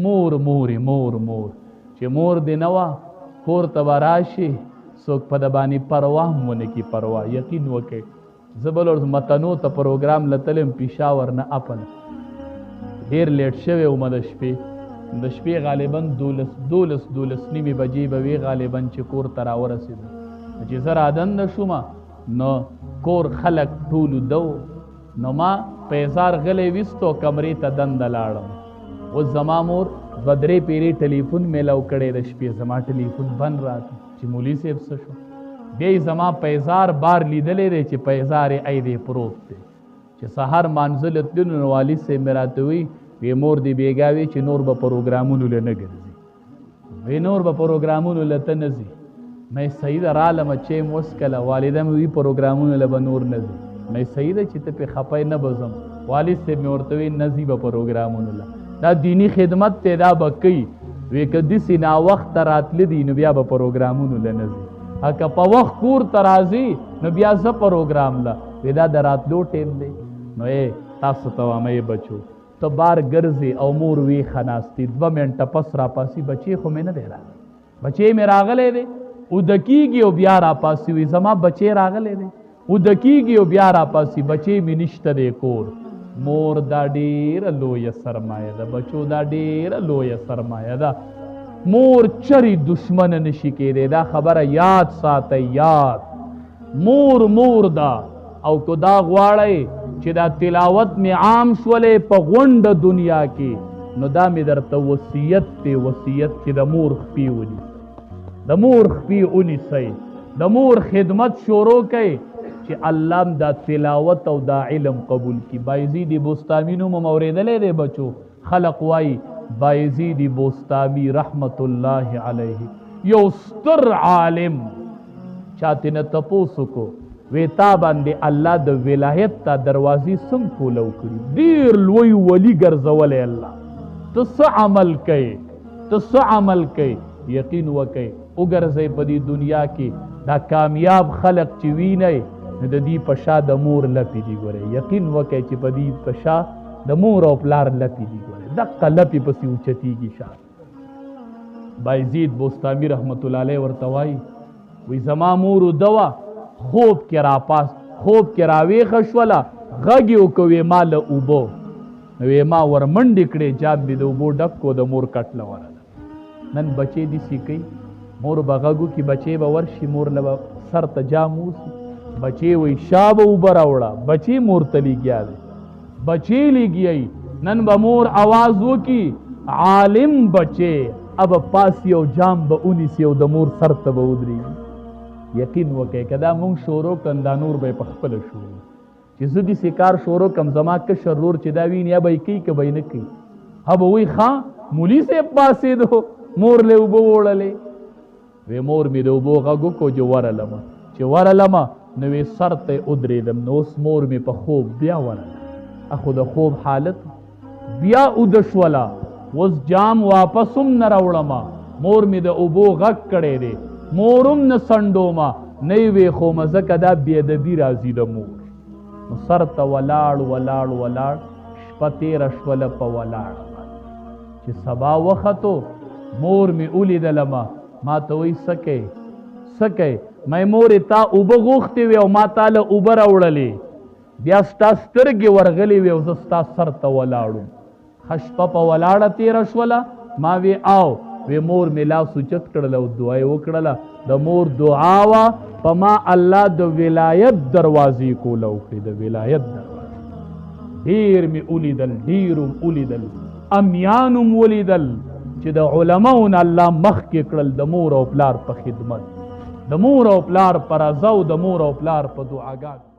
مور چې مور دې نه وه کور ته به راشي څوک په د باندې پروا هم ونه کي پروا یقین وکړئ زه بل ورځ متنو ته پروګرام لتلم پېښور نه اپل ډېر لیټ شوی ومه د شپې غالبا 12 نیمې بجې به وې غالبا چې کور ته راورسېدم چې زه رادنده شومه نو کور خلک ټولو دو نو ما پیزار غلی ویستو کمرې ته دنده لاړم اوس زما مور 2-3 پیرې ټلیفون میلاو کړی د شپې زما ټلیفون بند راته چې مولي صاحب څه شو بیا زما پیزار بار لیدلی دی چې پیزار یې ای دی پروت دی چې سهار مانځه تللو نو والي صاحب مې راته وی مور دې بېګا وي چې نور به پروګرامونو له نه ګرځي وی نور به پروګرامونو له ته نه ځي مې صحیح ده رالمه چې م وسکله والده مې وي پروګرامونو له به نور نه ځي مې صحیح ده چې ته پې خفی نه به ځم والد صاحب مې ورته وی نه ځي به پروګرامونو له دا دینی خدمت دی دا به کوي وی که داسې ناوخته راتله دي نو بیا به پروګرامونو له نه ځي که په وخت کور ته راځي نو بیا زه پروګرام له وی دا د راتلو ټیم دی نو تاسو ته وایم بچو ته بار ګرځې او مور ویښه ناستې 2 منټه پس راپاسي بچی خو مې نه دی راغلی بچی مې راغلی دی اوده کېږي او بیا راپاسي وي زما بچی راغلی دی اوده کېږي او بیا راپاسي بچی مې نشته دی کور مور دا ډېره لویه سرمایه ده بچو دا ډېره لویه سرمایه ده مور چرې دشمن نشي کېدی دا خبره یاد ساتئ یاد مور ده او که دا غواړئ چې دا تلاوت مې عام شولې په غونډه دنیا کې نو دا مې درته وصیت دی وصیت چې د مور خپې ونیسئ د مور خپې ونیسئ د مور خدمت شروع کئ چې الله دا تلاوت او دا علم قبول کی بایزید بوستامی نوم اوریدلی دی بچو خلق وای بایزید بوستامی رحمت الله علیه یو ستر عالم چاته نه تپوسو کو وی تا باندې الله د ولایت ته دروازې څنګه کولو کړي ډېر لوی ولی ګرځولی الله ته څه عمل کوي یقین وکئ وګرځئ په دې دنیا کې دا کامیاب خلق چې وینئ نو د دې په شا د مور لپې دي ګورئ یقین وکئ چې په دې په شا د مور او پلار لپې دي ګورئ دقه لپې پسې اوچتېږي شا بایزید بوستامي رحمت الله علیه ورته وایي وی زما مور دوا خوب کې راویښه شوله غږ یې وکړ ما له اوبو نو ما ور منډې کړې جاب مې د اوبو ډک کو د مور کټله ورله نن بچې داسې کوي مور به غږ وکړي بچې به ورشي مور له به سر ته جام ووسي بچې وایي شا به اوبه راوړه بچې مور ته لګیا دی بچې لګیایي نن به مور आवाज وکړي عالم بچې اب پاسی او جام به ونیسي او د مور سر ته به ودرېږي یقین وکئ که دا مونږ شروع کړو دا نور به یې په خپله شروع چې زه داسې کار شروع کړم زما کشر ورور چې دا ویني یا به یې کوي که به یې نه کوي ها به وایي ښه مولي صاحب پاڅېدو مور له اوبه وړلې وی مور مې د اوبو غږ وکړو چې ورلمه نو وی سر ته ودرېدم نو اوس مور مې په خوب بیا ورله اخو د خوب حالت بیا اوده شوله اوس جام واپس هم نه راوړمه مور مې د اوبو غږ کړی دی مورم نه سنډومه نه یې ویښومه ځکه دا بېادبي راځي د مور نو سر ته ولاړ شپه تېره شوله په ولاړ چې سبا وختو مور مې ولیدلمه ما ته وایي څه کوې مې مورې تا اوبه غوښتې وې او ما تا له اوبه راوړلې بیا ستا سترګې ورغلې وې او زه ستا سر ته ولاړم ښه شپه په ولاړه تېره شوله ما وی آو وی مور مې لاس اوچت کړله او دعا یې وکړله د مور دعا وه په ما الله د ولایت دروازې کوله وکړې د ولایت دروازې ډېر مې ولیدل امیانم ولیدل چې د علماو نه الله مخکې کړل د مور او پلار په خدمت د مور او پلار په رضا او د مور او پلار په دعاګانو